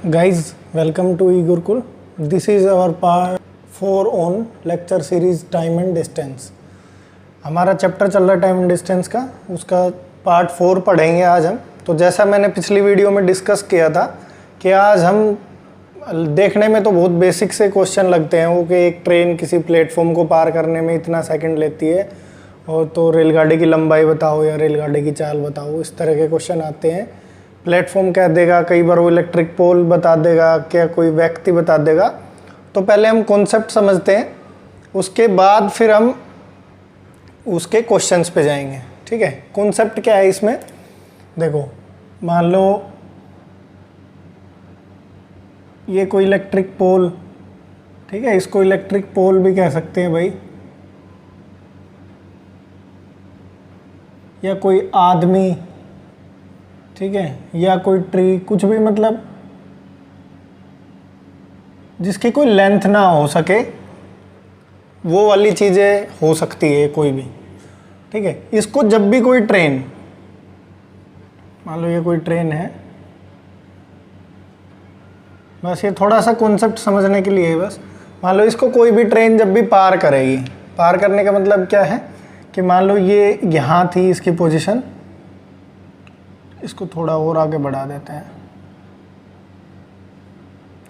Guys, welcome to eGurukul. This is our part 4 on lecture series time and distance. हमारा chapter चल रहा है time and distance का, उसका पार्ट 4 पढ़ेंगे आज हम. तो जैसा मैंने पिछली वीडियो में डिस्कस किया था कि आज हम देखने में तो बहुत बेसिक से क्वेश्चन लगते हैं वो कि एक ट्रेन किसी प्लेटफॉर्म को पार करने में इतना सेकंड लेती है और तो रेलगाड़ी की लंबाई बताओ या रेलगाड़ी की चाल बताओ, इस तरह के क्वेश्चन आते हैं. प्लेटफॉर्म कह देगा, कई बार वो इलेक्ट्रिक पोल बता देगा, क्या कोई व्यक्ति बता देगा. तो पहले हम कॉन्सेप्ट समझते हैं, उसके बाद फिर हम उसके क्वेश्चंस पे जाएंगे. ठीक है, कॉन्सेप्ट क्या है इसमें. देखो, मान लो ये कोई इलेक्ट्रिक पोल, ठीक है, इसको इलेक्ट्रिक पोल भी कह सकते हैं भाई, या कोई आदमी, ठीक है, या कोई ट्री, कुछ भी, मतलब जिसकी कोई लेंथ ना हो सके वो वाली चीज़ें हो सकती है कोई भी. ठीक है, इसको जब भी कोई ट्रेन, मान लो ये कोई ट्रेन है, बस ये थोड़ा सा कॉन्सेप्ट समझने के लिए है बस. मान लो इसको कोई भी ट्रेन जब भी पार करेगी, पार करने का मतलब क्या है कि मान लो ये यहाँ थी इसकी पोजीशन, इसको थोड़ा और आगे बढ़ा देते हैं.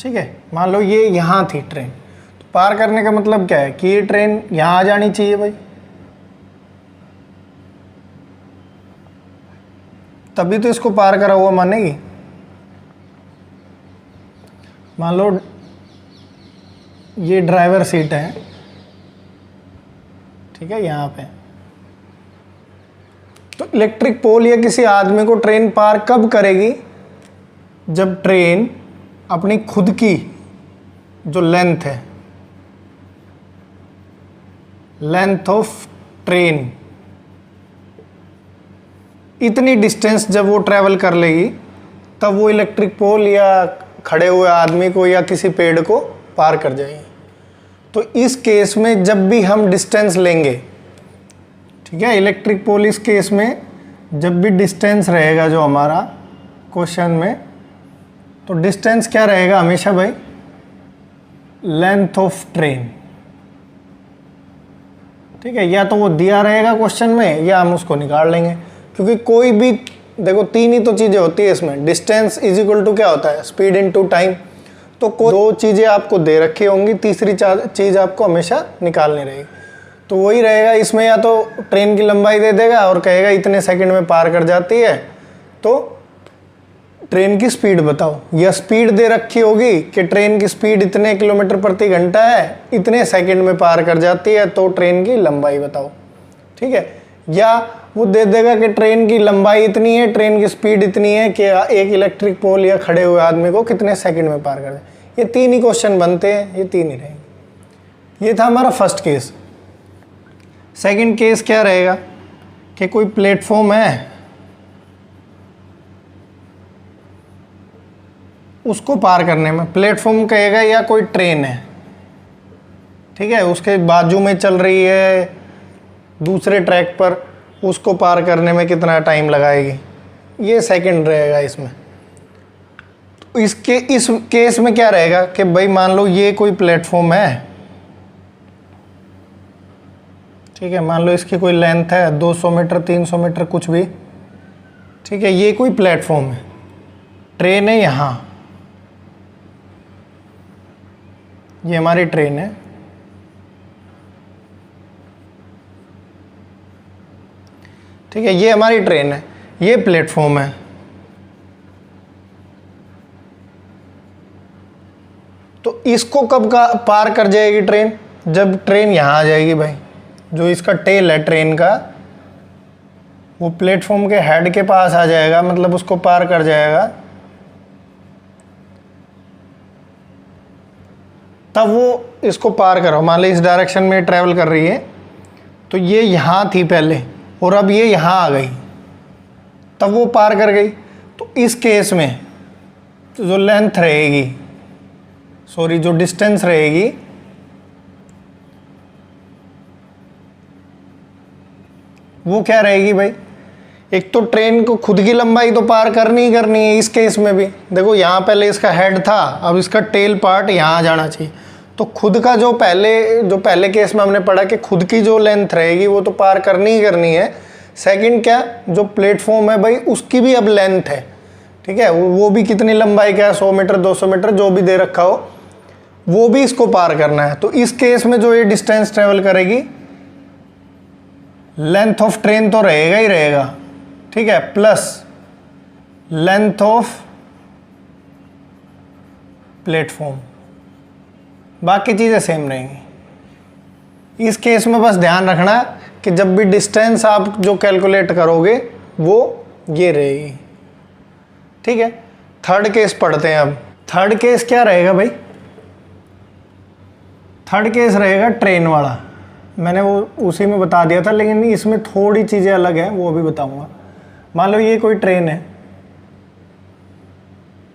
ठीक है, मान लो ये यहाँ थी ट्रेन, तो पार करने का मतलब क्या है कि ये ट्रेन यहाँ आ जानी चाहिए भाई, तभी तो इसको पार करा हुआ मानेगी. मान लो ये ड्राइवर सीट है, ठीक है, यहाँ पे, तो इलेक्ट्रिक पोल या किसी आदमी को ट्रेन पार कब करेगी, जब ट्रेन अपनी खुद की जो लेंथ है, लेंथ ऑफ ट्रेन, इतनी डिस्टेंस जब वो ट्रेवल कर लेगी, तब वो इलेक्ट्रिक पोल या खड़े हुए आदमी को या किसी पेड़ को पार कर जाएगी. तो इस केस में जब भी हम डिस्टेंस लेंगे, ठीक है, इलेक्ट्रिक पोल इस केस में जब भी डिस्टेंस रहेगा जो हमारा क्वेश्चन में, तो डिस्टेंस क्या रहेगा हमेशा भाई, लेंथ ऑफ ट्रेन. ठीक है, या तो वो दिया रहेगा क्वेश्चन में या हम उसको निकाल लेंगे, क्योंकि कोई भी, देखो तीन ही तो चीज़ें होती है इसमें. डिस्टेंस इज इक्वल टू क्या होता है, स्पीड इनटू टाइम. तो दो चीज़ें आपको दे रखी होंगी, तीसरी चीज़ आपको हमेशा निकालनी रहेगी. तो वही रहेगा इसमें, या तो ट्रेन की लंबाई दे देगा और कहेगा इतने सेकंड में पार कर जाती है, तो ट्रेन की स्पीड बताओ, या स्पीड दे रखी होगी कि ट्रेन की स्पीड इतने किलोमीटर प्रति घंटा है, इतने सेकंड में पार कर जाती है, तो ट्रेन की लंबाई बताओ. ठीक है, या वो दे देगा कि ट्रेन की लंबाई इतनी है, ट्रेन की स्पीड इतनी है कि एक इलेक्ट्रिक पोल या खड़े हुए आदमी को कितने सेकंड में पार कर दे. ये तीन ही क्वेश्चन बनते हैं, ये तीन ही रहेंगे. ये था हमारा फर्स्ट केस. सेकंड केस क्या रहेगा कि कोई प्लेटफॉर्म है, उसको पार करने में, प्लेटफॉर्म कहेगा या कोई ट्रेन है, ठीक है, उसके बाजू में चल रही है दूसरे ट्रैक पर, उसको पार करने में कितना टाइम लगाएगी, ये सेकंड रहेगा इसमें. तो इस केस में क्या रहेगा कि भाई मान लो ये कोई प्लेटफॉर्म है, ठीक है, मान लो इसकी कोई लेंथ है 200 मीटर, 300 मीटर, कुछ भी, ठीक है, ये कोई प्लेटफॉर्म है, ट्रेन है यहाँ, ये हमारी ट्रेन है, ठीक है, ये हमारी ट्रेन है, ये प्लेटफॉर्म है. तो इसको कब का पार कर जाएगी ट्रेन, जब ट्रेन यहाँ आ जाएगी भाई, जो इसका टेल है ट्रेन का, वो प्लेटफॉर्म के हेड के पास आ जाएगा, मतलब उसको पार कर जाएगा, तब वो इसको पार करो. मान लो इस डायरेक्शन में ट्रैवल कर रही है, तो ये यहाँ थी पहले और अब ये यहाँ आ गई, तब वो पार कर गई. तो इस केस में जो लेंथ रहेगी, सॉरी जो डिस्टेंस रहेगी, वो क्या रहेगी भाई, एक तो ट्रेन को खुद की लंबाई तो पार करनी ही करनी है इस केस में भी। देखो यहाँ पहले इसका हेड था, अब इसका टेल पार्ट यहाँ जाना चाहिए, तो खुद का जो पहले केस में हमने पढ़ा कि खुद की जो लेंथ रहेगी वो तो पार करनी ही करनी है। सेकंड क्या, जो प्लेटफॉर्म है भाई उसकी भी अब लेंथ है, ठीक है, वो भी कितनी लंबाई का है, 100 मीटर 200 मीटर जो भी दे रखा हो, वो भी इसको पार करना है। तो इस केस में जो ये डिस्टेंस ट्रेवल करेगी, लेंथ ऑफ ट्रेन तो रहेगा ही रहेगा, ठीक है, प्लस लेंथ ऑफ प्लेटफॉर्म, बाकी चीज़ें सेम रहेंगी। इस केस में बस ध्यान रखना कि जब भी डिस्टेंस आप जो कैलकुलेट करोगे वो ये रहेगी, ठीक है। थर्ड केस पढ़ते हैं अब। थर्ड केस क्या रहेगा भाई, थर्ड केस रहेगा ट्रेन वाला। मैंने वो उसी में बता दिया था, लेकिन इसमें थोड़ी चीज़ें अलग हैं, वो अभी बताऊंगा। मान लो ये कोई ट्रेन है,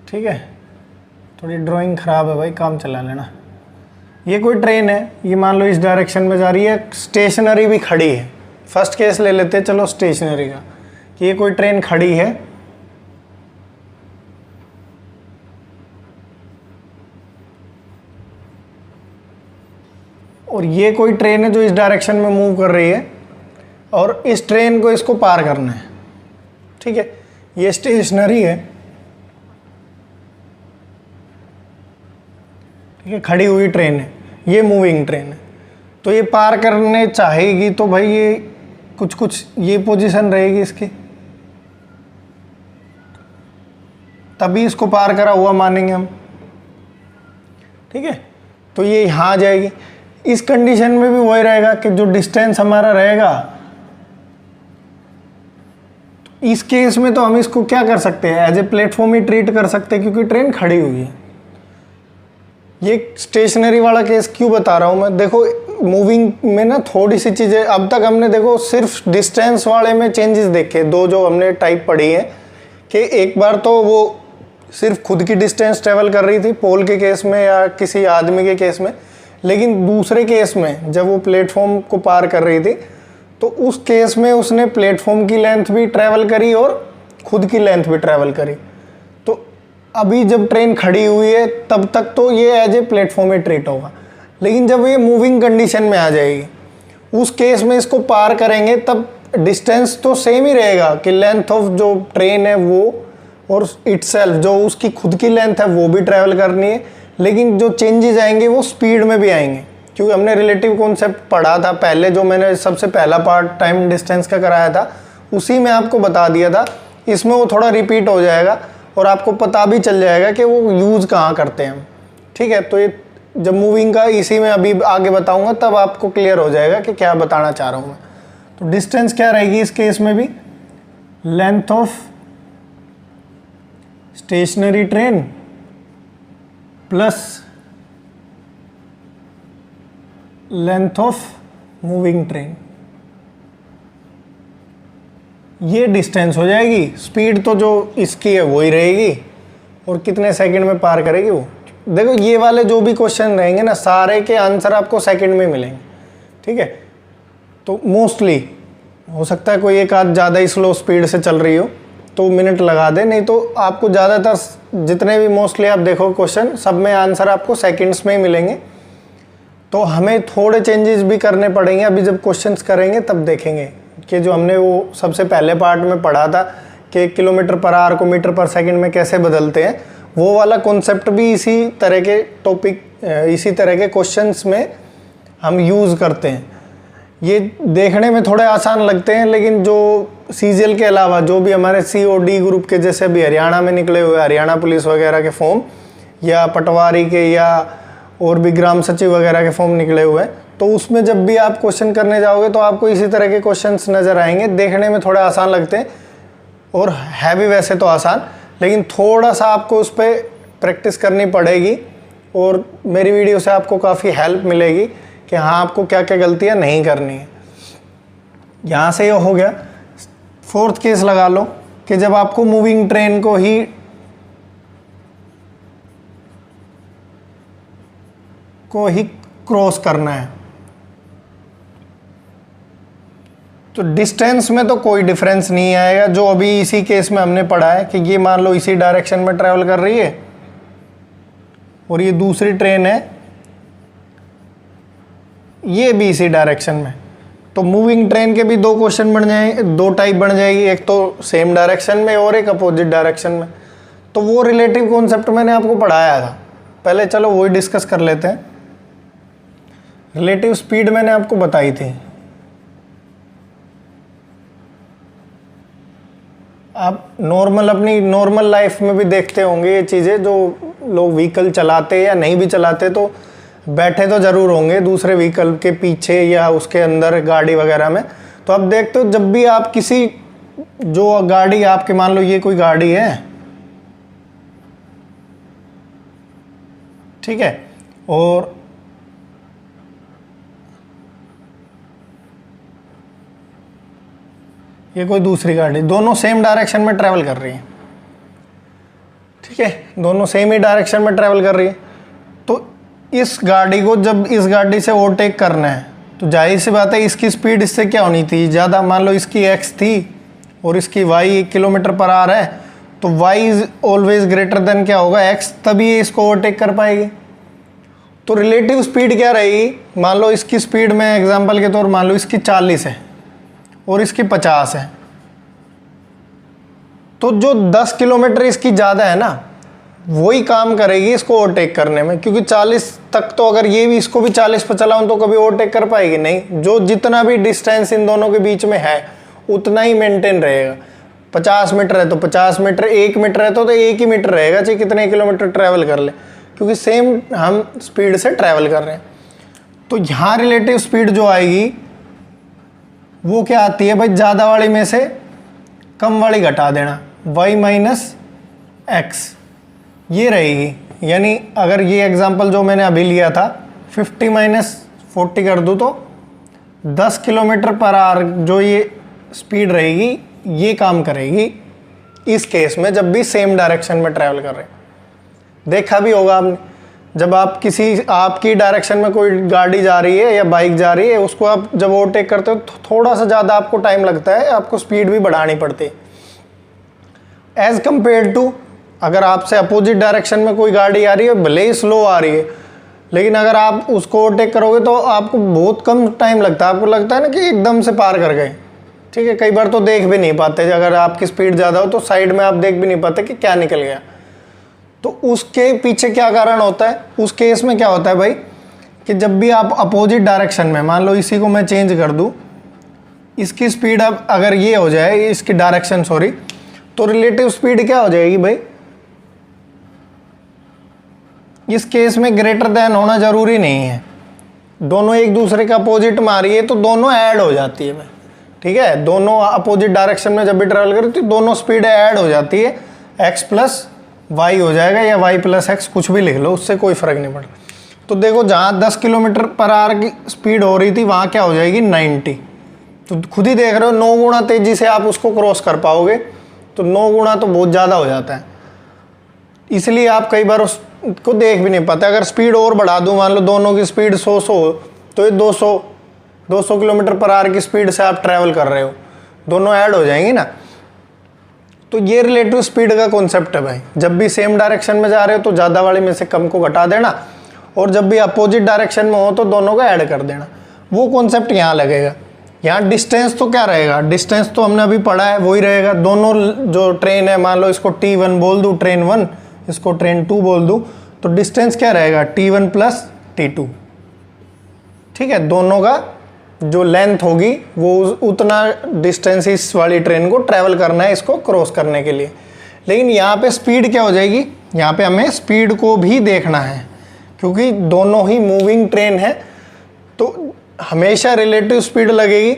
ठीक है, थोड़ी ड्राइंग ख़राब है भाई, काम चला लेना। ये कोई ट्रेन है, ये मान लो इस डायरेक्शन में जा रही है, स्टेशनरी भी खड़ी है। फर्स्ट केस ले लेते हैं चलो स्टेशनरी का, कि ये कोई ट्रेन खड़ी है, और ये कोई ट्रेन है जो इस डायरेक्शन में मूव कर रही है, और इस ट्रेन को इसको पार करना है, ठीक है। ये स्टेशनरी है, ठीक है, खड़ी हुई ट्रेन है, ये मूविंग ट्रेन है। तो ये पार करने चाहेगी तो भाई ये कुछ ये पोजीशन रहेगी इसकी, तभी इसको पार करा हुआ मानेंगे हम, ठीक है। तो ये यहाँ आ जाएगी। इस कंडीशन में भी वही रहेगा कि जो डिस्टेंस हमारा रहेगा, इस केस में तो हम इसको क्या कर सकते हैं, एज ए प्लेटफॉर्म ही ट्रीट कर सकते हैं, क्योंकि ट्रेन खड़ी हुई है। ये स्टेशनरी वाला केस क्यों बता रहा हूँ मैं, देखो मूविंग में ना थोड़ी सी चीज़ें, अब तक हमने देखो सिर्फ डिस्टेंस वाले में चेंजेस देखे, दो जो हमने टाइप पढ़ी है, कि एक बार तो वो सिर्फ खुद की डिस्टेंस ट्रेवल कर रही थी पोल के केस में या किसी आदमी के केस में, लेकिन दूसरे केस में जब वो प्लेटफॉर्म को पार कर रही थी तो उस केस में उसने प्लेटफॉर्म की लेंथ भी ट्रैवल करी और खुद की लेंथ भी ट्रैवल करी। तो अभी जब ट्रेन खड़ी हुई है तब तक तो ये एज ए प्लेटफॉर्म ही ट्रीट होगा, लेकिन जब ये मूविंग कंडीशन में आ जाएगी उस केस में इसको पार करेंगे तब डिस्टेंस तो सेम ही रहेगा कि लेंथ ऑफ जो ट्रेन है वो और इटसेल्फ जो उसकी खुद की लेंथ है वो भी ट्रैवल करनी है, लेकिन जो चेंजेस आएंगे वो स्पीड में भी आएंगे, क्योंकि हमने रिलेटिव कॉन्सेप्ट पढ़ा था पहले, जो मैंने सबसे पहला पार्ट टाइम डिस्टेंस का कराया था उसी में आपको बता दिया था। इसमें वो थोड़ा रिपीट हो जाएगा और आपको पता भी चल जाएगा कि वो यूज़ कहाँ करते हैं हम, ठीक है। तो ये जब मूविंग का इसी में अभी आगे बताऊँगा तब आपको क्लियर हो जाएगा कि क्या बताना चाह रहा हूँ मैं। तो डिस्टेंस क्या रहेगी इस केस में भी, length of stationary train plus length of moving train, ये डिस्टेंस हो जाएगी। स्पीड तो जो इसकी है वही रहेगी और कितने सेकंड में पार करेगी वो। देखो ये वाले जो भी क्वेश्चन रहेंगे ना सारे के आंसर आपको सेकंड में मिलेंगे, ठीक है। तो मोस्टली हो सकता है कोई एक आध ज़्यादा ही स्लो स्पीड से चल रही हो तो मिनट लगा दे, नहीं तो आपको ज़्यादातर जितने भी मोस्टली आप देखो क्वेश्चन सब में आंसर आपको सेकंड्स में ही मिलेंगे। तो हमें थोड़े चेंजेस भी करने पड़ेंगे, अभी जब क्वेश्चंस करेंगे तब देखेंगे कि जो हमने वो सबसे पहले पार्ट में पढ़ा था कि किलोमीटर पर आवर को मीटर पर सेकंड में कैसे बदलते हैं, वो वाला कॉन्सेप्ट भी इसी तरह के टॉपिक इसी तरह के क्वेश्चंस में हम यूज़ करते हैं। ये देखने में थोड़े आसान लगते हैं, लेकिन जो सीजीएल के अलावा जो भी हमारे COD ग्रुप के जैसे अभी हरियाणा में निकले हुए हरियाणा पुलिस वगैरह के फॉर्म या पटवारी के या और भी ग्राम सचिव वगैरह के फॉर्म निकले हुए हैं, तो उसमें जब भी आप क्वेश्चन करने जाओगे तो आपको इसी तरह के क्वेश्चंस नज़र आएंगे। देखने में थोड़े आसान लगते हैं और है भी वैसे तो आसान, लेकिन थोड़ा सा आपको उस पर प्रैक्टिस करनी पड़ेगी और मेरी वीडियो से आपको काफ़ी हेल्प मिलेगी कि हाँ आपको क्या क्या गलतियाँ नहीं करनी है। यहाँ से ये हो गया। फोर्थ केस लगा लो कि जब आपको मूविंग ट्रेन को ही क्रॉस करना है, तो डिस्टेंस में तो कोई डिफरेंस नहीं आएगा, जो अभी इसी केस में हमने पढ़ा है कि ये मान लो इसी डायरेक्शन में ट्रैवल कर रही है और ये दूसरी ट्रेन है ये भी इसी डायरेक्शन में। तो मूविंग ट्रेन के भी दो क्वेश्चन बन जाएंगे, दो टाइप बन जाएगी, एक तो सेम डायरेक्शन में और एक अपोजिट डायरेक्शन में। तो वो रिलेटिव कॉन्सेप्ट मैंने आपको पढ़ाया था पहले, चलो वही डिस्कस कर लेते हैं। रिलेटिव स्पीड मैंने आपको बताई थी। आप नॉर्मल अपनी नॉर्मल लाइफ में भी देखते होंगे ये चीज़ें, जो लोग व्हीकल चलाते या नहीं भी चलाते तो बैठे तो ज़रूर होंगे दूसरे व्हीकल के पीछे या उसके अंदर गाड़ी वगैरह में। तो अब देखते हो जब भी आप किसी, जो गाड़ी आपके, मान लो ये कोई गाड़ी है, ठीक है, और ये कोई दूसरी गाड़ी, दोनों सेम डायरेक्शन में ट्रैवल कर रही है, ठीक है, दोनों सेम ही डायरेक्शन में ट्रैवल कर रही है। तो इस गाड़ी को जब इस गाड़ी से ओवरटेक करना है तो जाहिर सी बात है इसकी स्पीड इससे क्या होनी थी, ज़्यादा। मान लो इसकी x थी और इसकी y किलोमीटर पर आवर है, तो y is always greater than क्या होगा, x, तभी ये इसको ओवरटेक कर पाएगी। तो रिलेटिव स्पीड क्या रहेगी, मान लो इसकी स्पीड में एग्जांपल के तौर मान लो इसकी 40 है और इसकी 50 है, तो जो 10 किलोमीटर इसकी ज़्यादा है ना, वही काम करेगी इसको ओवरटेक करने में, क्योंकि 40 तक तो अगर ये भी इसको भी 40 पर चलाऊं तो कभी ओवरटेक कर पाएगी नहीं। जो जितना भी डिस्टेंस इन दोनों के बीच में है उतना ही मेंटेन रहेगा। 50 मीटर है तो 50 मीटर, 1 मीटर है तो 1 ही मीटर रहेगा, चाहे कितने किलोमीटर ट्रैवल कर ले, क्योंकि सेम हम स्पीड से ट्रैवल कर रहे हैं। तो यहाँ रिलेटिव स्पीड जो आएगी वो क्या आती है भाई, ज़्यादा वाली में से कम वाली घटा देना, y माइनस एक्स, ये रहेगी। यानी अगर ये एग्जांपल जो मैंने अभी लिया था 50 माइनस 40 कर दूँ तो 10 किलोमीटर पर आवर जो ये स्पीड रहेगी ये काम करेगी इस केस में, जब भी सेम डायरेक्शन में ट्रैवल कर रहे हैं। देखा भी होगा आपने, जब आप किसी, आपकी डायरेक्शन में कोई गाड़ी जा रही है या बाइक जा रही है, उसको आप जब ओवरटेक करते हो तो थोड़ा सा ज़्यादा आपको टाइम लगता है, आपको स्पीड भी बढ़ानी पड़ती है एज़ कम्पेयर टू अगर आपसे अपोजिट डायरेक्शन में कोई गाड़ी आ रही है, भले ही स्लो आ रही है, लेकिन अगर आप उसको ओवरटेक करोगे तो आपको बहुत कम टाइम लगता है। आपको लगता है ना कि एकदम से पार कर गए, ठीक है। कई बार तो देख भी नहीं पाते, अगर आपकी स्पीड ज़्यादा हो तो साइड में आप देख भी नहीं पाते कि क्या निकल गया। तो उसके पीछे क्या कारण होता है, उस केस में क्या होता है भाई, कि जब भी आप अपोजिट डायरेक्शन में, मान लो इसी को मैं चेंज कर दूँ, इसकी स्पीड अब अगर ये हो जाए, इसकी डायरेक्शन सॉरी, तो रिलेटिव स्पीड क्या हो जाएगी भाई, इस केस में ग्रेटर देन होना ज़रूरी नहीं है। दोनों एक दूसरे का अपोजिट में आ रही है तो दोनों ऐड हो जाती है भाई, ठीक है। दोनों अपोजिट डायरेक्शन में जब भी ट्रैवल करें तो दोनों स्पीड ऐड हो जाती है, x प्लस वाई हो जाएगा या y प्लस एक्स, कुछ भी लिख लो, उससे कोई फ़र्क नहीं पड़ता। तो देखो जहाँ 10 किलोमीटर पर आवर की स्पीड हो रही थी वहाँ क्या हो जाएगी 90। तो खुद ही देख रहे हो 9 गुना तेज़ी से आप उसको क्रॉस कर पाओगे, तो 9 गुना तो बहुत ज़्यादा हो जाता है, इसलिए आप कई बार उसको देख भी नहीं पाते। अगर स्पीड और बढ़ा दूँ, मान लो दोनों की स्पीड 100 हो तो ये 200 किलोमीटर पर आवर की स्पीड से आप ट्रैवल कर रहे हो, दोनों ऐड हो जाएंगी ना। तो ये रिलेटिव स्पीड का कॉन्सेप्ट है भाई, जब भी सेम डायरेक्शन में जा रहे हो तो ज़्यादा वाली में से कम को घटा देना, और जब भी अपोजिट डायरेक्शन में हो तो दोनों को ऐड कर देना। वो कॉन्सेप्ट यहाँ लगेगा। यहाँ डिस्टेंस तो क्या रहेगा, डिस्टेंस तो हमने अभी पढ़ा है, वही रहेगा। दोनों जो ट्रेन है, मान लो इसको T1 बोल दूँ, ट्रेन 1, इसको ट्रेन 2 बोल दूँ, तो डिस्टेंस क्या रहेगा T1 प्लस T2, ठीक है। दोनों का जो लेंथ होगी वो उतना डिस्टेंस इस वाली ट्रेन को ट्रैवल करना है इसको क्रॉस करने के लिए। लेकिन यहाँ पे स्पीड क्या हो जाएगी, यहाँ पे हमें स्पीड को भी देखना है, क्योंकि दोनों ही मूविंग ट्रेन है तो हमेशा रिलेटिव स्पीड लगेगी।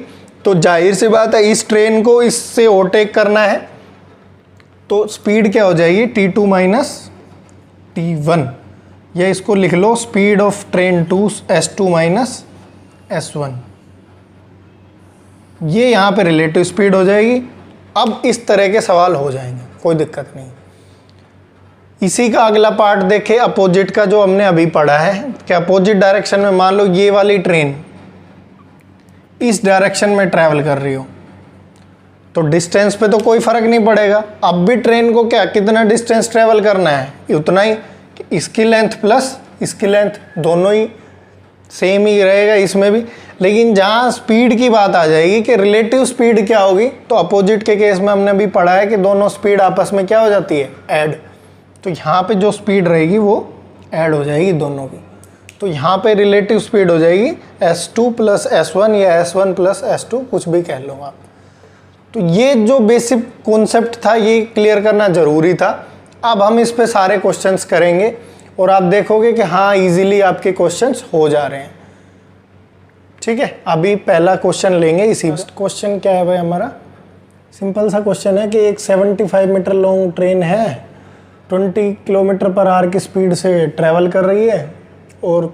तो जाहिर सी बात है इस ट्रेन को इससे ओवरटेक करना है, तो स्पीड क्या हो जाएगी T2 माइनस T1, या इसको लिख लो speed of train 2 S2 minus S1। ये यहाँ पे रिलेटिव स्पीड हो जाएगी। अब इस तरह के सवाल हो जाएंगे, कोई दिक्कत नहीं। इसी का अगला पार्ट देखें, अपोजिट का, जो हमने अभी पढ़ा है कि अपोजिट डायरेक्शन में मान लो ये वाली ट्रेन इस डायरेक्शन में ट्रैवल कर रही हो तो डिस्टेंस पे तो कोई फ़र्क नहीं पड़ेगा। अब भी ट्रेन को क्या कितना डिस्टेंस ट्रैवल करना है, उतना ही कि इसकी लेंथ प्लस इसकी लेंथ दोनों ही सेम ही रहेगा इसमें भी। लेकिन जहाँ स्पीड की बात आ जाएगी कि रिलेटिव स्पीड क्या होगी, तो अपोजिट के केस में हमने अभी पढ़ा है कि दोनों स्पीड आपस में क्या हो जाती है, ऐड। तो यहाँ पे जो स्पीड रहेगी वो ऐड हो जाएगी दोनों की। तो यहाँ पे रिलेटिव स्पीड हो जाएगी s2 प्लस s1 या s1 प्लस s2, कुछ भी कह लो आप। तो ये जो बेसिक कॉन्सेप्ट था ये क्लियर करना ज़रूरी था। अब हम इस पे सारे क्वेश्चंस करेंगे और आप देखोगे कि हाँ इजीली आपके क्वेश्चंस हो जा रहे हैं। ठीक है, अभी पहला क्वेश्चन लेंगे। इसी क्वेश्चन क्या है भाई हमारा, सिंपल सा क्वेश्चन है कि एक 75 मीटर लॉन्ग ट्रेन है, 20 किलोमीटर पर आवर की स्पीड से ट्रैवल कर रही है और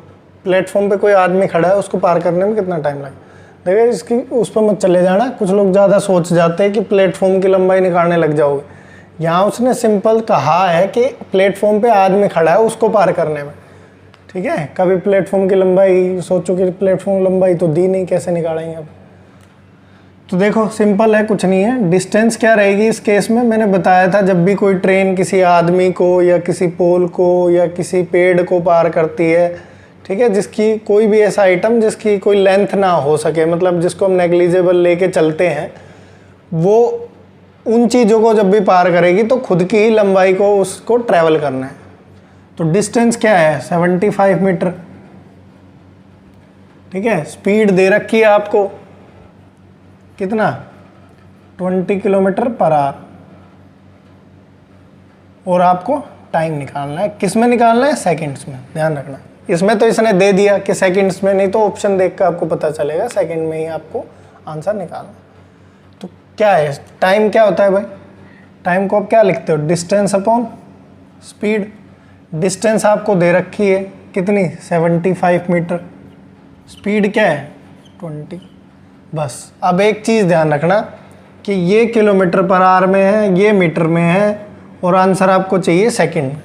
प्लेटफॉर्म पे कोई आदमी खड़ा है, उसको पार करने में कितना टाइम लगेगा। देखिए इसकी उस पर मत चले जाना, कुछ लोग ज़्यादा सोच जाते हैं कि प्लेटफॉर्म की लंबाई निकालने लग जाओगे। यहाँ उसने सिंपल कहा है कि प्लेटफॉर्म पे आदमी खड़ा है, उसको पार करने में। ठीक है, कभी प्लेटफॉर्म की लंबाई सोचो कि प्लेटफॉर्म लंबाई तो दी नहीं, कैसे निकालेंगे अब। तो देखो सिंपल है, कुछ नहीं है। डिस्टेंस क्या रहेगी इस केस में, मैंने बताया था जब भी कोई ट्रेन किसी आदमी को या किसी पोल को या किसी पेड़ को पार करती है, ठीक है, जिसकी कोई भी ऐसा आइटम जिसकी कोई लेंथ ना हो सके, मतलब जिसको हम नेग्लिजिबल लेके चलते हैं, वो उन चीज़ों को जब भी पार करेगी तो खुद की ही लंबाई को उसको ट्रैवल करना है। तो डिस्टेंस क्या है, 75 मीटर। ठीक है, स्पीड दे रखी है आपको कितना, 20 किलोमीटर पर आवर, और आपको टाइम निकालना है। किस में निकालना है, सेकंड्स में, ध्यान रखना। इसमें तो इसने दे दिया कि सेकंड्स में, नहीं तो ऑप्शन देख कर आपको पता चलेगा सेकंड में ही आपको आंसर निकालना। तो क्या है टाइम, क्या होता है भाई, टाइम को आप क्या लिखते हो, डिस्टेंस अपॉन स्पीड। डिस्टेंस आपको दे रखी है कितनी, 75 मीटर, स्पीड क्या है 20। बस अब एक चीज़ ध्यान रखना कि ये किलोमीटर पर आवर में है, ये मीटर में है, और आंसर आपको चाहिए सेकंड में।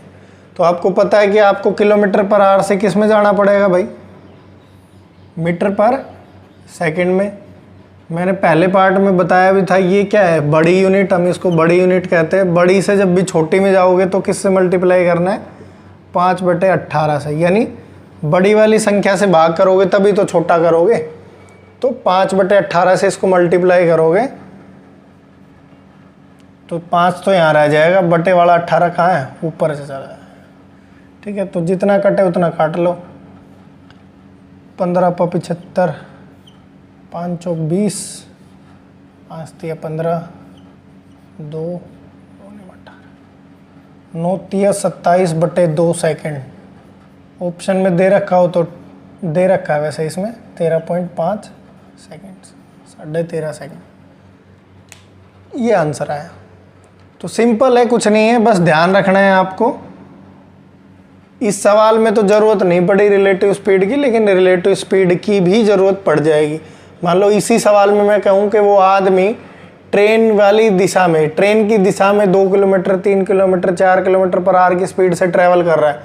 तो आपको पता है कि आपको किलोमीटर पर आवर से किस में जाना पड़ेगा भाई, मीटर पर सेकंड में। मैंने पहले पार्ट में बताया भी था, ये क्या है, बड़ी यूनिट, हम इसको बड़ी यूनिट कहते हैं। बड़ी से जब भी छोटी में जाओगे तो किससे मल्टीप्लाई करना है, 5/18 से, यानी बड़ी वाली संख्या से भाग करोगे तभी तो छोटा करोगे। तो 5/18 से इसको मल्टीप्लाई करोगे तो 5 तो यहाँ रह जाएगा, बटे वाला 18 कहाँ है, ऊपर से चला है। ठीक है, तो जितना कटे उतना काट लो। 15 × 75, 5 × 20, 5 × 15, 2 9 × 27/2 सेकेंड। ऑप्शन में दे रखा हो तो दे रखा है वैसे इसमें 13.5 सेकेंड, 13.5 सेकेंड, ये आंसर आया। तो सिंपल है, कुछ नहीं है, बस ध्यान रखना है आपको। इस सवाल में तो ज़रूरत नहीं पड़ी रिलेटिव स्पीड की, लेकिन रिलेटिव स्पीड की भी ज़रूरत पड़ जाएगी। मान लो इसी सवाल में मैं कहूँ कि वो आदमी ट्रेन वाली दिशा में, ट्रेन की दिशा में 2 kilometre, 3 kilometre, 4 kilometre per hour की स्पीड से ट्रैवल कर रहा है,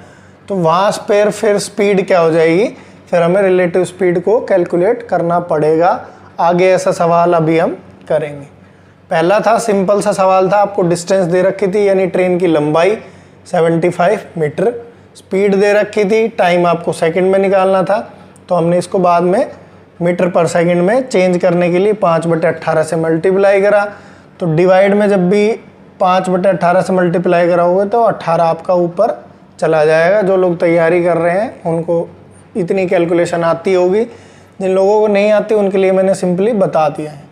तो वहाँ पर फिर स्पीड क्या हो जाएगी, फिर हमें रिलेटिव स्पीड को कैलकुलेट करना पड़ेगा। आगे ऐसा सवाल अभी हम करेंगे। पहला था सिंपल सा सवाल था, आपको डिस्टेंस दे रखी थी यानी ट्रेन की लंबाई 75 मीटर, स्पीड दे रखी थी, टाइम आपको सेकंड में निकालना था। तो हमने इसको बाद में मीटर पर सेकंड में चेंज करने के लिए 5/18 से मल्टीप्लाई करा। तो डिवाइड में जब भी 5/18 से मल्टीप्लाई कराओगे तो 18 आपका ऊपर चला जाएगा। जो लोग तैयारी कर रहे हैं उनको इतनी कैलकुलेशन आती होगी, जिन लोगों को नहीं आती उनके लिए मैंने सिंपली बता दिया है।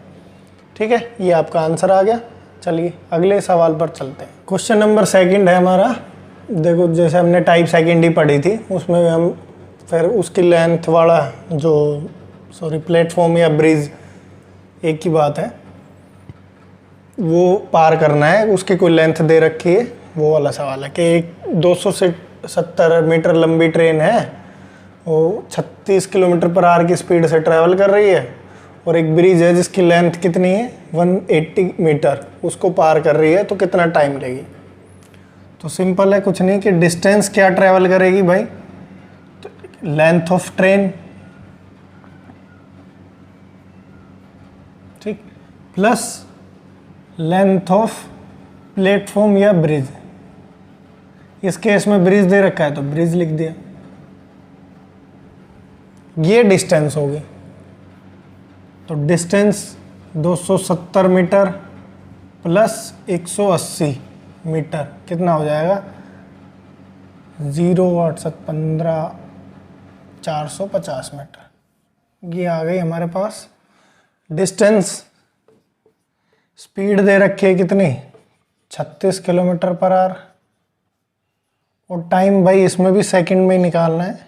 ठीक है, ये आपका आंसर आ गया। चलिए अगले सवाल पर चलते हैं। क्वेश्चन नंबर सेकंड है हमारा। देखो जैसे हमने टाइप सेकंड ही पढ़ी थी, उसमें हम फिर उसकी लेंथ वाला जो प्लेटफॉर्म या ब्रिज एक ही बात है, वो पार करना है, उसकी कोई लेंथ दे रखी है, वो वाला सवाल है कि एक 270 मीटर लंबी ट्रेन है, वो 36 किलोमीटर पर आवर की स्पीड से ट्रैवल कर रही है, और एक ब्रिज है जिसकी लेंथ कितनी है 180 मीटर, उसको पार कर रही है, तो कितना टाइम लेगी। तो सिंपल है, कुछ नहीं कि डिस्टेंस क्या ट्रैवल करेगी भाई, तो लेंथ ऑफ ट्रेन ठीक, प्लस लेंथ ऑफ प्लेटफॉर्म या ब्रिज। इस केस में ब्रिज दे रखा है तो ब्रिज लिख दिया। ये डिस्टेंस होगी, तो डिस्टेंस 270 मीटर प्लस 180 मीटर कितना हो जाएगा, 0 8 7 15 450 मीटर। ये आ गई हमारे पास डिस्टेंस। स्पीड दे रखी है कितनी, 36 किलोमीटर पर आवर। और टाइम भाई इसमें भी सेकंड में निकालना है,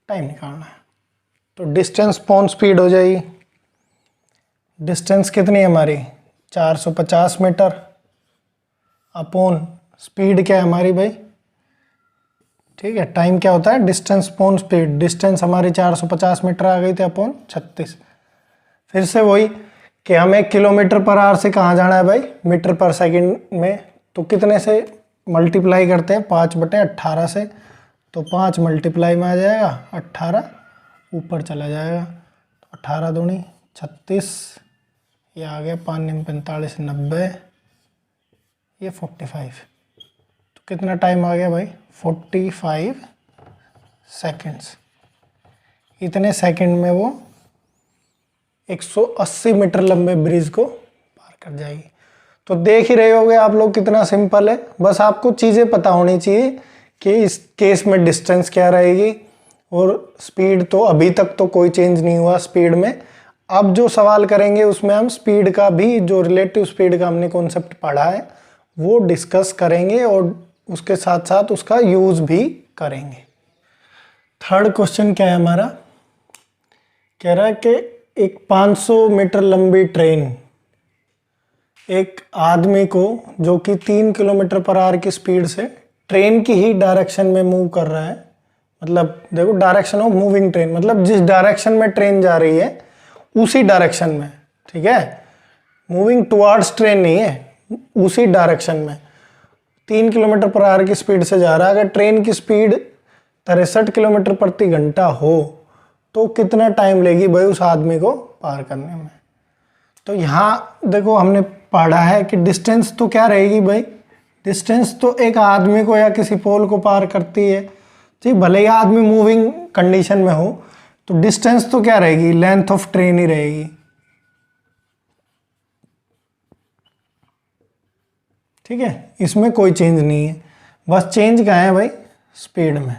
टाइम निकालना है। तो डिस्टेंस अपॉन स्पीड हो जाएगी। डिस्टेंस कितनी है हमारी, 450 मीटर अपॉन स्पीड क्या है हमारी भाई, ठीक है। टाइम क्या होता है, डिस्टेंस अपॉन स्पीड। डिस्टेंस हमारी 450 मीटर आ गई थी अपॉन 36। फिर से वही कि हमें किलोमीटर पर आवर से कहाँ जाना है भाई, मीटर पर सेकंड में। तो कितने से मल्टीप्लाई करते हैं, 5/18 से। तो 5 मल्टीप्लाई में आ जाएगा 18, ऊपर चला जाएगा। तो 18 दूनी 36, ये आ गया 5 9 45 90, ये 45। तो कितना टाइम आ गया भाई, 45 सेकेंड्स। इतने सेकंड में वो 180 मीटर लंबे ब्रिज को पार कर जाएगी। तो देख ही रहे होगे आप लोग कितना सिंपल है। बस आपको चीज़ें पता होनी चाहिए कि इस केस में डिस्टेंस क्या रहेगी और स्पीड। तो अभी तक तो कोई चेंज नहीं हुआ स्पीड में। अब जो सवाल करेंगे उसमें हम स्पीड का भी, जो रिलेटिव स्पीड का हमने कॉन्सेप्ट पढ़ा है वो डिस्कस करेंगे और उसके साथ साथ उसका यूज़ भी करेंगे। थर्ड क्वेश्चन क्या है हमारा, कह रहा है कि एक 500 मीटर लंबी ट्रेन एक आदमी को जो कि 3 किलोमीटर पर आवर की स्पीड से ट्रेन की ही डायरेक्शन में मूव कर रहा है। मतलब देखो, डायरेक्शन ऑफ मूविंग ट्रेन, मतलब जिस डायरेक्शन में ट्रेन जा रही है उसी डायरेक्शन में, ठीक है। मूविंग टुवर्ड्स ट्रेन नहीं है, उसी डायरेक्शन में 3 किलोमीटर पर आवर की स्पीड से जा रहा है। अगर ट्रेन की स्पीड 63 किलोमीटर प्रति घंटा हो तो कितना टाइम लेगी भाई उस आदमी को पार करने में। तो यहाँ देखो हमने पढ़ा है कि डिस्टेंस तो क्या रहेगी भाई, डिस्टेंस तो एक आदमी को या किसी पोल को पार करती है, ठीक। भले ही आदमी मूविंग कंडीशन में हो तो डिस्टेंस तो क्या रहेगी, लेंथ ऑफ ट्रेन ही रहेगी, ठीक है। इसमें कोई चेंज नहीं है, बस चेंज कहाँ है भाई, स्पीड में।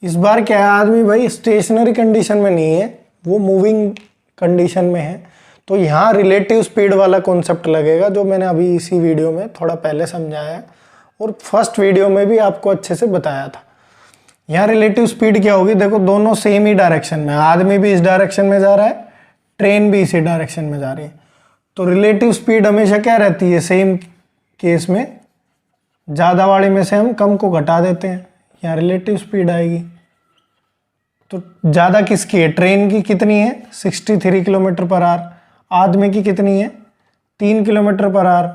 इस बार क्या है, आदमी भाई स्टेशनरी कंडीशन में नहीं है, वो मूविंग कंडीशन में है। तो यहाँ रिलेटिव स्पीड वाला कॉन्सेप्ट लगेगा, जो मैंने अभी इसी वीडियो में थोड़ा पहले समझाया है और फर्स्ट वीडियो में भी आपको अच्छे से बताया था। यहाँ रिलेटिव स्पीड क्या होगी, देखो दोनों सेम ही डायरेक्शन में, आदमी भी इस डायरेक्शन में जा रहा है, ट्रेन भी इसी डायरेक्शन में जा रही है। तो रिलेटिव स्पीड हमेशा क्या रहती है, सेम केस में ज़्यादा वाली में से हम कम को घटा देते हैं, यहाँ रिलेटिव स्पीड आएगी। तो ज़्यादा किसकी है, ट्रेन की कितनी है 63 किलोमीटर पर आवर, आदमी की कितनी है 3 किलोमीटर पर आवर।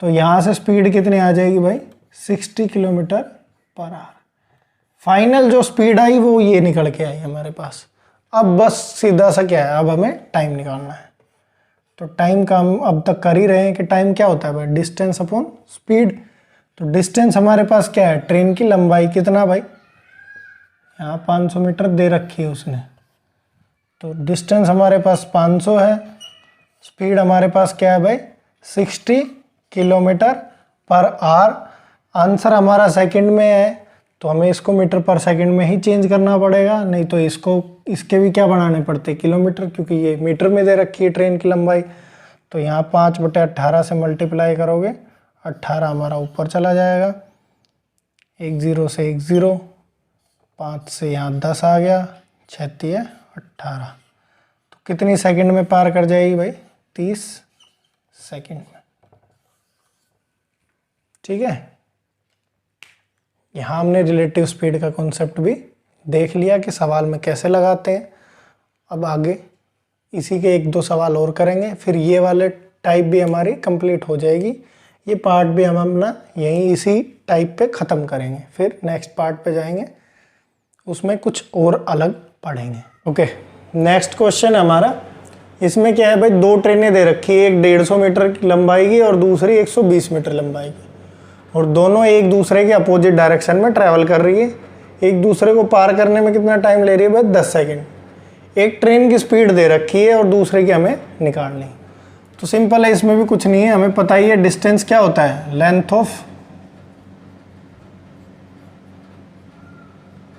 तो यहाँ से स्पीड कितनी आ जाएगी भाई, 60 किलोमीटर पर आवर। फाइनल जो स्पीड आई वो ये निकल के आई हमारे पास। अब बस सीधा सा क्या है, अब हमें टाइम निकालना है। तो टाइम का हम अब तक कर ही रहे हैं कि टाइम क्या होता है भाई, डिस्टेंस अपॉन स्पीड। तो डिस्टेंस हमारे पास क्या है, ट्रेन की लंबाई कितना भाई, यहाँ 500 मीटर दे रखी है उसने, तो डिस्टेंस हमारे पास 500 है। स्पीड हमारे पास क्या है भाई, 60 किलोमीटर पर आवर। आंसर हमारा सेकंड में है तो हमें इसको मीटर पर सेकंड में ही चेंज करना पड़ेगा, नहीं तो इसके भी क्या बनाने पड़ते किलोमीटर, क्योंकि ये मीटर में दे रखी है ट्रेन की लंबाई। तो यहाँ 5/18 से मल्टीप्लाई करोगे, 18 हमारा ऊपर चला जाएगा, 1 0 से 1 0, 5 से यहाँ 10 आ गया, 6 3 18। तो कितनी सेकंड में पार कर जाएगी भाई, 30 सेकंड में, ठीक है। यहाँ हमने रिलेटिव स्पीड का कॉन्सेप्ट भी देख लिया कि सवाल में कैसे लगाते हैं। अब आगे इसी के 1-2 सवाल और करेंगे, फिर ये वाले टाइप भी हमारी कंप्लीट हो जाएगी। ये पार्ट भी हम अपना यहीं इसी टाइप पे ख़त्म करेंगे, फिर नेक्स्ट पार्ट पे जाएंगे, उसमें कुछ और अलग पढ़ेंगे। ओके, नेक्स्ट क्वेश्चन हमारा इसमें क्या है भाई, दो ट्रेनें दे रखी है, एक 150 मीटर की लंबाई की और दूसरी 120 मीटर लंबाई की, और दोनों एक दूसरे के अपोजिट डायरेक्शन में ट्रैवल कर रही है। एक दूसरे को पार करने में कितना टाइम ले रही है भाई, 10 सेकेंड। एक ट्रेन की स्पीड दे रखी है और दूसरे की हमें निकालनी। तो सिंपल है, इसमें भी कुछ नहीं है, हमें पता ही है डिस्टेंस क्या होता है, length of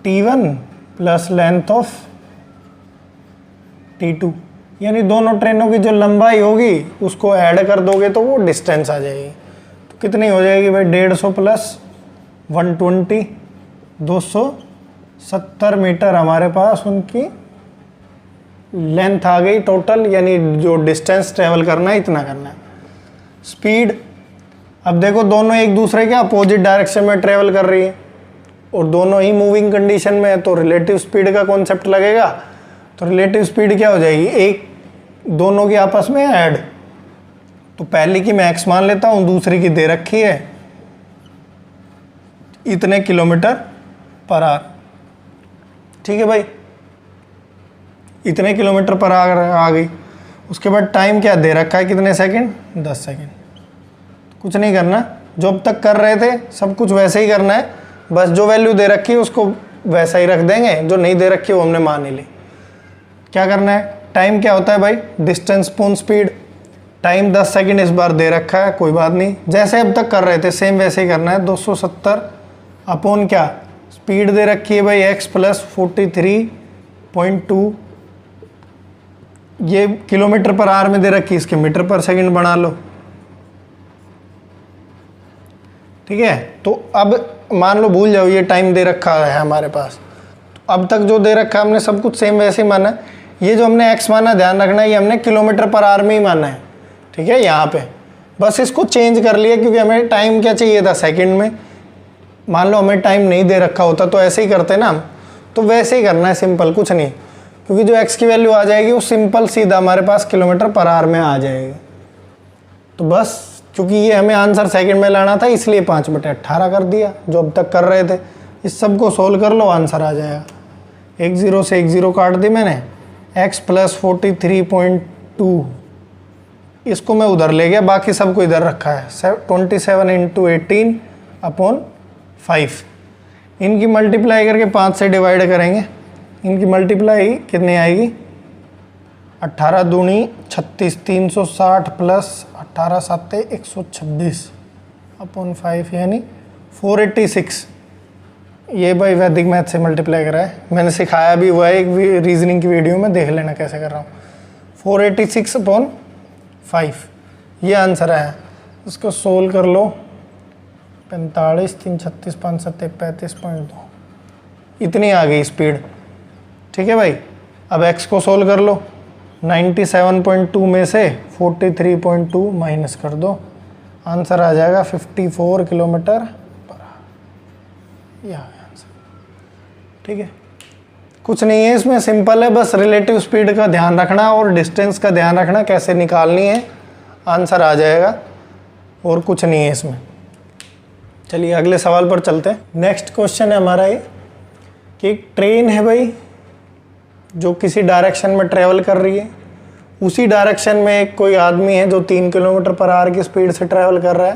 T1 plus length of T2, यानी दोनों ट्रेनों की जो लंबाई होगी उसको ऐड कर दोगे तो वो डिस्टेंस आ जाएगी। तो कितनी हो जाएगी भाई, 150 प्लस 120, 270 मीटर हमारे पास उनकी लेंथ आ गई टोटल, यानी जो डिस्टेंस ट्रेवल करना है इतना करना है। स्पीड, अब देखो दोनों एक दूसरे के अपोजिट डायरेक्शन में ट्रेवल कर रही है और दोनों ही मूविंग कंडीशन में है, तो रिलेटिव स्पीड का कॉन्सेप्ट लगेगा। तो रिलेटिव स्पीड क्या हो जाएगी, एक दोनों की आपस में ऐड, तो पहली की मैं x मान लेता हूँ, दूसरी की दे रखी है इतने किलोमीटर पर आवर। ठीक है भाई, इतने किलोमीटर पर आवर आ गई। उसके बाद टाइम क्या दे रखा है, कितने सेकंड, 10 सेकंड। कुछ नहीं करना, जो अब तक कर रहे थे सब कुछ वैसे ही करना है, बस जो वैल्यू दे रखी है उसको वैसा ही रख देंगे, जो नहीं दे रखी है वो हमने मान ही ली। क्या करना है, टाइम क्या होता है भाई, distance upon speed. Time 10 second इस बार दे रखा है, कोई बात नहीं, जैसे अब तक कर रहे थे सेम वैसे ही करना है। 270 अपॉन क्या, स्पीड दे रखी है भाई x प्लस 43.2, ये किलोमीटर पर आवर में दे रखी है, इसके मीटर पर सेकंड बना लो। ठीक है, तो अब मान लो भूल जाओ ये टाइम दे रखा है हमारे पास, तो अब तक जो दे रखा है हमने सब कुछ सेम वैसे ही माना है। ये जो हमने x माना, ध्यान रखना है ये हमने किलोमीटर पर आवर में ही माना है। ठीक है, यहाँ पे बस इसको चेंज कर लिया क्योंकि हमें टाइम क्या चाहिए था, सेकंड में। मान लो हमें टाइम नहीं दे रखा होता तो ऐसे ही करते ना हम, तो वैसे ही करना है, सिंपल, कुछ नहीं, क्योंकि जो x की वैल्यू आ जाएगी वो सिंपल सीधा हमारे पास किलोमीटर पर आवर में आ जाएगी। तो बस क्योंकि ये हमें आंसर सेकंड में लाना था इसलिए 5/18 कर दिया, जो अब तक कर रहे थे। इस सब को सोल्व कर लो, आंसर आ जाएगा। 1 0 से 1 0 काट दी मैंने, x प्लस 43.2 इसको मैं उधर ले गया, बाकी सबको इधर रखा है। 27 इंटू 18 अपॉन 5, इनकी मल्टीप्लाई करके 5 से डिवाइड करेंगे, इनकी मल्टीप्लाई कितनी आएगी, 18 दूनी 36, 360 प्लस 18 7 126 अपॉन 5 यानी 486। ये भाई वैदिक मैथ से मल्टीप्लाई करा है, मैंने सिखाया भी हुआ है एक रीजनिंग की वीडियो में, देख लेना कैसे कर रहा हूँ। 486 अपॉन 5 ये आंसर है। इसको सोल्व कर लो, 45 3 36 5 7 35.2 इतनी आ गई स्पीड। ठीक है भाई, अब x को सोल्व कर लो, 97.2 में से 43.2 माइनस कर दो, आंसर आ जाएगा 54 किलोमीटर पर आवर। यह आंसर। ठीक है, कुछ नहीं है इसमें, सिंपल है, बस रिलेटिव स्पीड का ध्यान रखना और डिस्टेंस का ध्यान रखना कैसे निकालनी है, आंसर आ जाएगा, और कुछ नहीं है इसमें। चलिए अगले सवाल पर चलते हैं। नेक्स्ट क्वेश्चन है हमारा ये कि एक ट्रेन है भाई जो किसी डायरेक्शन में ट्रेवल कर रही है, उसी डायरेक्शन में एक कोई आदमी है जो 3 किलोमीटर पर आवर की स्पीड से ट्रैवल कर रहा है,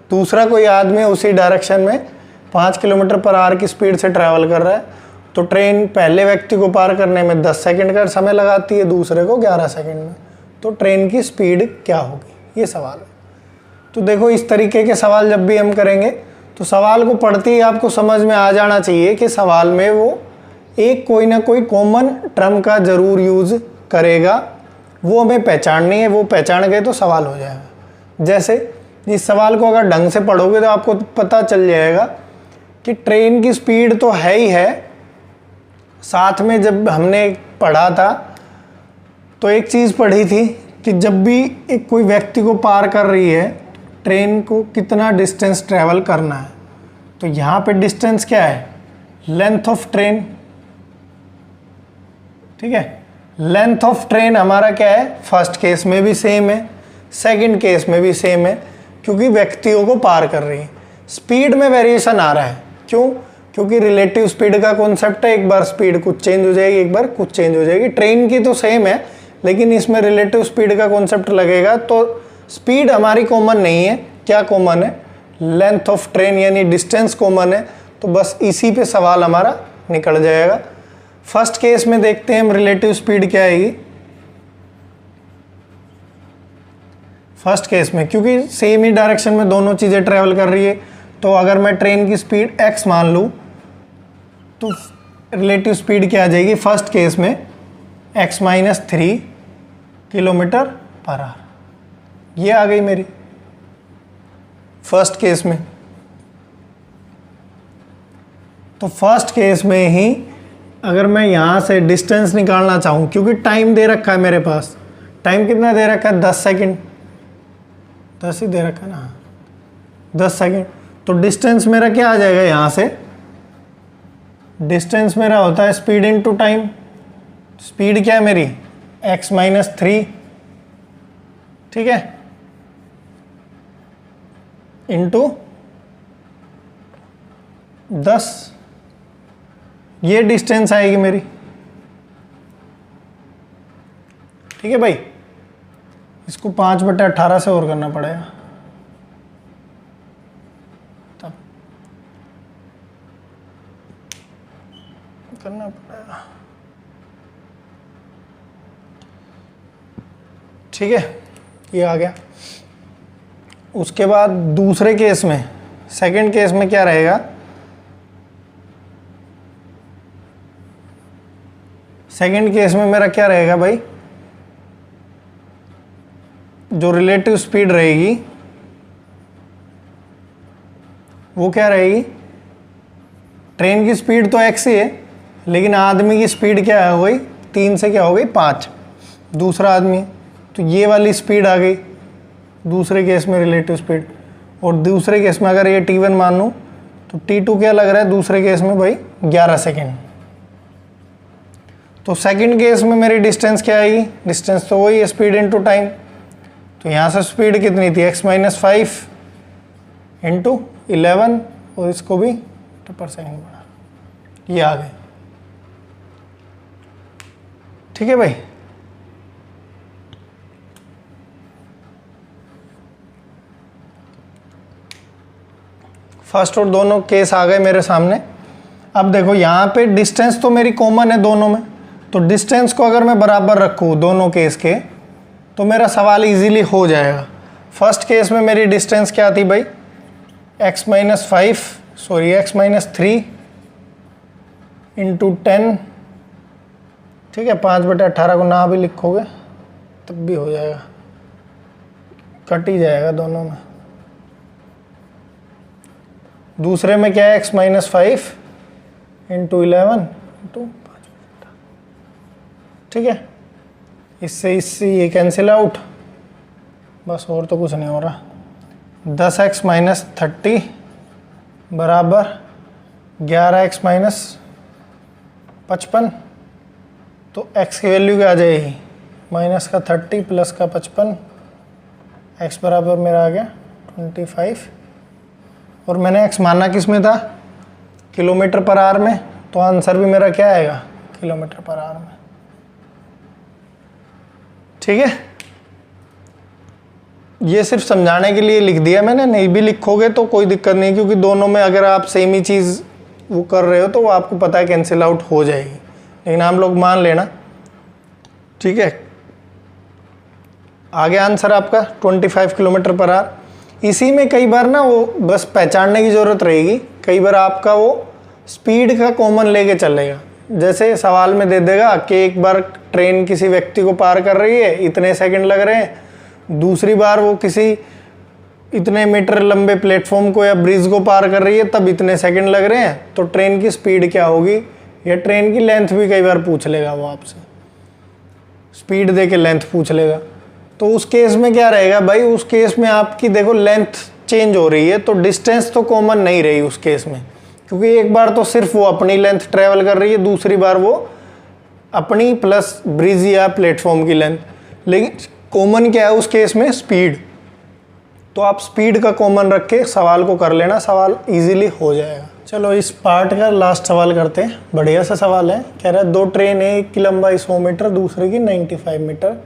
दूसरा कोई आदमी उसी डायरेक्शन में 5 किलोमीटर पर आवर की स्पीड से ट्रैवल कर रहा है। तो ट्रेन पहले व्यक्ति को पार करने में 10 सेकंड का समय लगाती है, दूसरे को 11 सेकंड में। तो ट्रेन की स्पीड क्या होगी, ये सवाल है। तो देखो इस तरीके के सवाल जब भी हम करेंगे तो सवाल को पढ़ते ही आपको समझ में आ जाना चाहिए कि सवाल में वो एक कोई ना कोई कॉमन टर्म का ज़रूर यूज़ करेगा, वो हमें पहचाननी है, वो पहचान गए तो सवाल हो जाएगा। जैसे इस सवाल को अगर ढंग से पढ़ोगे तो आपको पता चल जाएगा कि ट्रेन की स्पीड तो है ही है, साथ में जब हमने पढ़ा था तो एक चीज़ पढ़ी थी कि जब भी एक कोई व्यक्ति को पार कर रही है ट्रेन को कितना डिस्टेंस ट्रैवल करना है। तो यहाँ पे डिस्टेंस क्या है, लेंथ ऑफ ट्रेन। ठीक है, लेंथ ऑफ ट्रेन हमारा क्या है, फर्स्ट केस में भी सेम है, सेकंड केस में भी सेम है, क्योंकि व्यक्तियों को पार कर रही है। स्पीड में वेरिएशन आ रहा है, क्यों, क्योंकि रिलेटिव स्पीड का कॉन्सेप्ट है, एक बार स्पीड कुछ चेंज हो जाएगी, एक बार कुछ चेंज हो जाएगी। ट्रेन की तो सेम है लेकिन इसमें रिलेटिव स्पीड का कॉन्सेप्ट लगेगा। तो स्पीड हमारी कॉमन नहीं है, क्या कॉमन है? लेंथ ऑफ ट्रेन यानी डिस्टेंस कॉमन है। तो बस इसी पे सवाल हमारा निकल जाएगा। फर्स्ट केस में देखते हैं हम रिलेटिव स्पीड क्या आएगी। फर्स्ट केस में क्योंकि सेम ही डायरेक्शन में दोनों चीज़ें ट्रेवल कर रही है, तो अगर मैं ट्रेन की स्पीड x मान लूँ तो रिलेटिव स्पीड क्या आ जाएगी फर्स्ट केस में? x minus 3 kilometre per hour. ये आ गई मेरी फर्स्ट केस में। तो फर्स्ट केस में ही अगर मैं यहाँ से डिस्टेंस निकालना चाहूँ, क्योंकि टाइम दे रखा है मेरे पास, टाइम कितना दे रखा है? 10 सेकेंड, 10 ही दे रखा है ना, 10 सेकेंड। तो डिस्टेंस मेरा क्या आ जाएगा यहाँ से? डिस्टेंस मेरा होता है स्पीड इनटू टाइम। स्पीड क्या है मेरी? x माइनस 3, ठीक है, इंटू 10। ये डिस्टेंस आएगी मेरी, ठीक है भाई। इसको 5/18 से और करना पड़ेगा तब करना पड़ेगा, ठीक है। ये आ गया। उसके बाद दूसरे केस में, सेकंड केस में क्या रहेगा? सेकंड केस में मेरा क्या रहेगा भाई? जो रिलेटिव स्पीड रहेगी वो क्या रहेगी? ट्रेन की स्पीड तो x ही है, लेकिन आदमी की स्पीड क्या हो गई? 3 से क्या हो गई? 5। दूसरा आदमी, तो ये वाली स्पीड आ गई दूसरे केस में रिलेटिव स्पीड। और दूसरे केस में अगर ये t1 मान लूँ तो t2 क्या लग रहा है दूसरे केस में भाई? 11 सेकेंड। तो सेकंड केस में मेरी डिस्टेंस क्या आएगी? डिस्टेंस तो वही है, स्पीड इनटू टाइम। तो यहाँ से स्पीड कितनी थी? x माइनस 5 इंटू 11, और इसको भी पर सेकेंड बढ़ा, ये आ गए, ठीक है भाई। फर्स्ट और दोनों केस आ गए मेरे सामने। अब देखो यहाँ पे डिस्टेंस तो मेरी कॉमन है दोनों में, तो डिस्टेंस को अगर मैं बराबर रखूँ दोनों केस के तो मेरा सवाल इजीली हो जाएगा। फर्स्ट केस में मेरी डिस्टेंस क्या थी भाई? x माइनस 3 इंटू 10, ठीक है। 5/18 को ना भी लिखोगे तब भी हो जाएगा, कट ही जाएगा दोनों में। दूसरे में क्या है? x माइनस 5 इंटू 11 इंटू 5/18, ठीक है। इससे ये कैंसिल आउट, बस और तो कुछ नहीं हो रहा। 10x माइनस 30 बराबर 11x माइनस 55। तो x की वैल्यू क्या आ जाएगी? माइनस का 30 प्लस का 55, x बराबर मेरा आ गया 25। और मैंने x माना किस में था? किलोमीटर पर आवर में। तो आंसर भी मेरा क्या आएगा? किलोमीटर पर आवर में, ठीक है। ये सिर्फ समझाने के लिए लिख दिया मैंने, नहीं भी लिखोगे तो कोई दिक्कत नहीं, क्योंकि दोनों में अगर आप सेम ही चीज़ वो कर रहे हो तो वो आपको पता है कैंसिल आउट हो जाएगी, लेकिन आप लोग मान लेना, ठीक है। आगे आंसर आपका 25 किलोमीटर पर आवर। इसी में कई बार ना वो बस पहचानने की ज़रूरत रहेगी, कई बार आपका वो स्पीड का कॉमन लेके चलेगा। जैसे सवाल में दे देगा कि एक बार ट्रेन किसी व्यक्ति को पार कर रही है, इतने सेकंड लग रहे हैं, दूसरी बार वो किसी इतने मीटर लंबे प्लेटफॉर्म को या ब्रिज को पार कर रही है तब इतने सेकंड लग रहे हैं, तो ट्रेन की स्पीड क्या होगी, या ट्रेन की लेंथ भी कई बार पूछ लेगा वो आपसे, स्पीड दे के लेंथ पूछ लेगा। तो उस केस में क्या रहेगा भाई? उस केस में आपकी देखो लेंथ चेंज हो रही है, तो डिस्टेंस तो कॉमन नहीं रही उस केस में, क्योंकि एक बार तो सिर्फ वो अपनी लेंथ ट्रेवल कर रही है, दूसरी बार वो अपनी प्लस ब्रिज या प्लेटफॉर्म की लेंथ। लेकिन कॉमन क्या है उस केस में? स्पीड। तो आप स्पीड का कॉमन रख के सवाल को कर लेना, सवाल इजीली हो जाएगा। चलो इस पार्ट का लास्ट सवाल करते हैं। बढ़िया सा सवाल है। कह रहा है 2 ट्रेन है, एक की लंबाई 100 मीटर, दूसरे की 95 मीटर,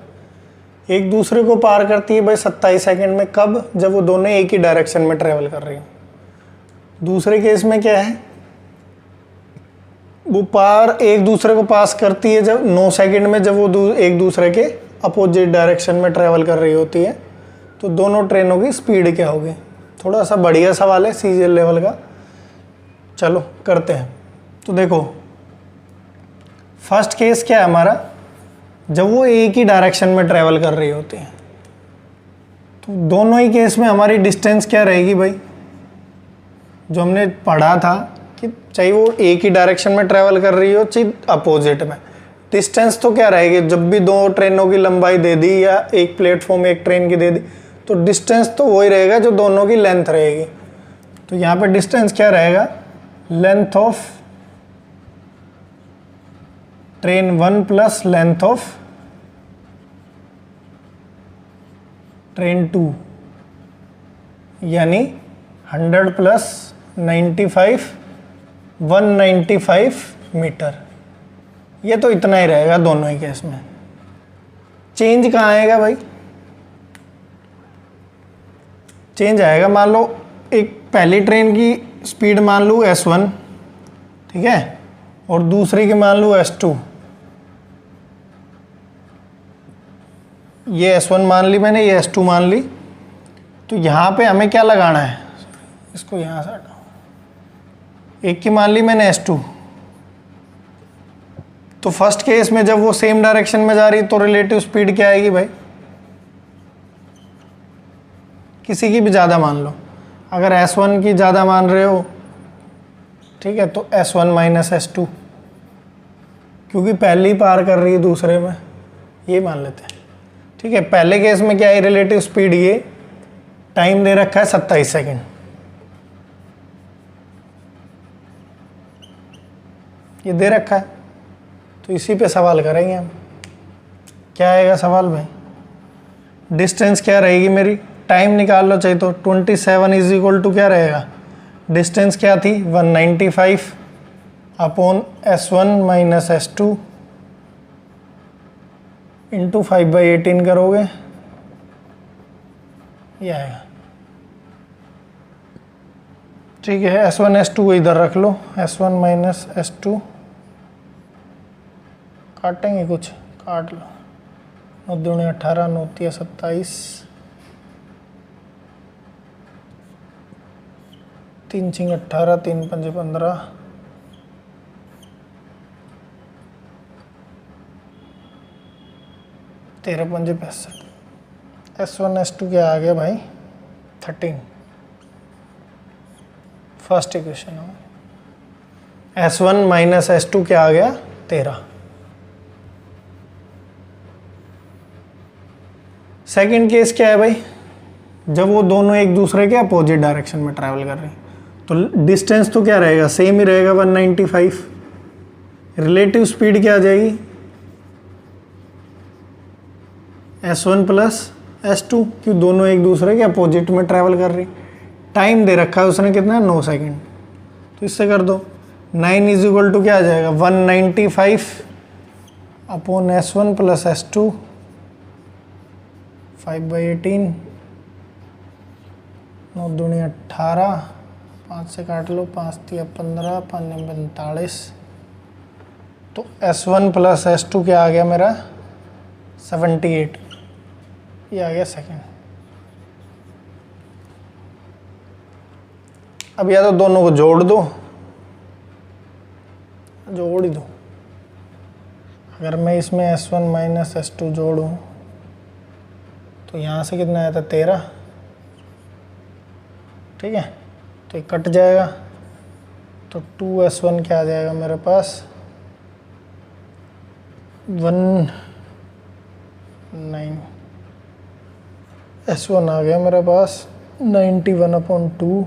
एक दूसरे को पार करती है भाई 27 सेकंड में। कब? जब वो दोनों एक ही डायरेक्शन में ट्रेवल कर रही हो। दूसरे केस में क्या है, वो पार एक दूसरे को पास करती है जब 9 सेकंड में, जब वो एक दूसरे के अपोजिट डायरेक्शन में ट्रेवल कर रही होती है। तो दोनों ट्रेनों की स्पीड क्या होगी? थोड़ा सा बढ़िया सवाल है, सीजीएल लेवल का। चलो करते हैं। तो देखो फर्स्ट केस क्या है हमारा, जब वो एक ही डायरेक्शन में ट्रेवल कर रही होती है, तो दोनों ही केस में हमारी डिस्टेंस क्या रहेगी भाई? जो हमने पढ़ा था कि चाहे वो एक ही डायरेक्शन में ट्रेवल कर रही हो चाहे अपोजिट में, डिस्टेंस तो क्या रहेगी? जब भी 2 ट्रेनों की लंबाई दे दी या एक प्लेटफॉर्म एक ट्रेन की दे दी, तो डिस्टेंस तो वही रहेगा जो दोनों की लेंथ रहेगी। तो यहाँ पे डिस्टेंस क्या रहेगा? Length of train 1 plus length of train 2, यानी 100 प्लस 95 195 मीटर। ये तो इतना ही रहेगा दोनों ही केस में। चेंज कहाँ आएगा भाई? चेंज आएगा, मान लो एक पहली ट्रेन की स्पीड मान लूँ S1, ठीक है, और दूसरी की मान लूँ S2। ये S1 मान ली मैंने, ये S2 मान ली। तो यहाँ पे हमें क्या लगाना है? इसको यहाँ से हटाओ। एक की मान ली मैंने S2। तो फर्स्ट केस में जब वो सेम डायरेक्शन में जा रही तो रिलेटिव स्पीड क्या आएगी भाई? किसी की भी ज़्यादा मान लो। अगर S1 की ज़्यादा मान रहे हो, ठीक है, तो S1 माइनस S2, क्योंकि पहली पार कर रही है दूसरे में, ये मान लेते हैं। ठीक है, पहले केस में क्या है? रिलेटिव स्पीड, ये टाइम दे रखा है 27 सेकंड। ये दे रखा है, तो इसी पे सवाल करेंगे हम। क्या आएगा सवाल में? डिस्टेंस क्या रहेगी मेरी? टाइम निकाल लो चाहिए तो। 27 इज इक्वल टू क्या रहेगा? डिस्टेंस क्या थी? 195 upon S1 minus S2 into 5/18 करोगे, ये आएगा। ठीक है, S1 S2 को इधर रख लो। S1 माइनस S2, काटेंगे कुछ? काट लो। 9 दूनी 18, 9 तिया 27, 3 छिंग 18, 3 पंजे 15, 13 पंजे 65। S1 S2 क्या आ गया भाई? 13। फर्स्ट इक्वेशन है। S1 माइनस S2 क्या आ गया? 13। सेकेंड केस क्या है भाई? जब वो दोनों एक दूसरे के अपोजिट डायरेक्शन में ट्रैवल कर रहे हैं, तो डिस्टेंस तो क्या रहेगा? सेम ही रहेगा, 195। रिलेटिव स्पीड क्या आ जाएगी? S1 प्लस S2, क्यों दोनों एक दूसरे के अपोजिट में ट्रैवल कर रही। टाइम दे रखा है उसने कितना? 9 सेकंड। तो इससे कर दो। 9 इज इक्वल टू क्या आ जाएगा? 195 अपॉन S1 प्लस S2, 5/18, 9 दूनी 18, 5 से काट लो, 5 तिया 15, 5 9 45। तो S1 प्लस S2 क्या आ गया मेरा? 78। ये आ गया सेकेंड। अब या तो दोनों को जोड़ दो, जोड़ ही दो। अगर मैं इसमें S1 माइनस S2 जोड़ूं तो यहाँ से कितना आया था? 13। ठीक है, तो ये कट जाएगा, तो 2S1 क्या आ जाएगा मेरे पास? 19। S1 आ गया मेरे पास 91/2,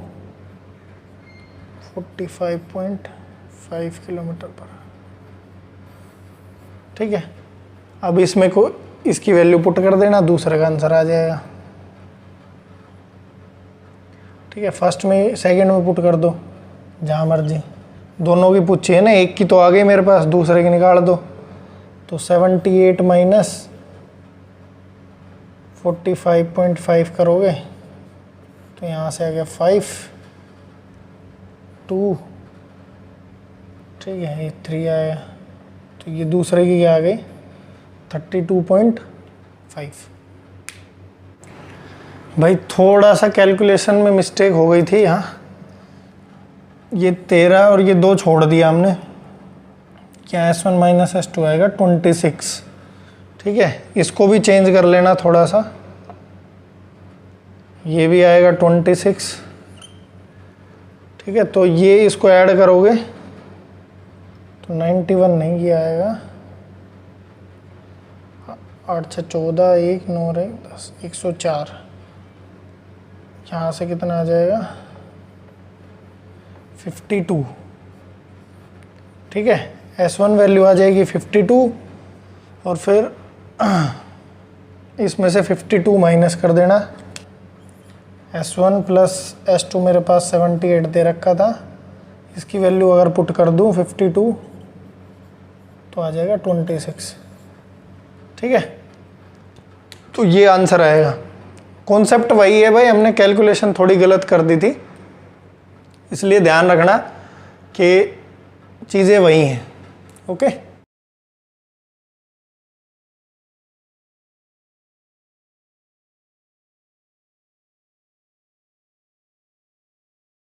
45.5 किलोमीटर पर। ठीक है, अब इसमें को इसकी वैल्यू पुट कर देना, दूसरे का आंसर आ जाएगा। ठीक है, फर्स्ट में सेकंड में पुट कर दो। जहाँ मर्जी, दोनों की पूछी है ना, एक की तो आ गई मेरे पास, दूसरे की निकाल दो। तो 78 माइनस 45.5 करोगे तो यहाँ से आ गया 5 2, ठीक है, ये 3 आया। तो ये दूसरे की क्या आ गई 32.5। भाई थोड़ा सा कैलकुलेशन में मिस्टेक हो गई थी यहाँ, ये 13 और ये 2 छोड़ दिया हमने, क्या S1 माइनस S2 आएगा 26, ठीक है। इसको भी चेंज कर लेना थोड़ा सा, ये भी आएगा 26, ठीक है। तो ये इसको ऐड करोगे तो 91 नहीं, ये आएगा 8 6 14, 1 9 10, 104। यहाँ से कितना आ जाएगा 52, ठीक है। S1 वैल्यू आ जाएगी 52 और फिर इसमें से 52 माइनस कर देना। S1 प्लस S2 मेरे पास 78 दे रखा था, इसकी वैल्यू अगर पुट कर दूँ 52 तो आ जाएगा 26, ठीक है। तो ये आंसर आएगा। कॉन्सेप्ट वही है भाई, हमने कैलकुलेशन थोड़ी गलत कर दी थी, इसलिए ध्यान रखना कि चीज़ें वही हैं। ओके।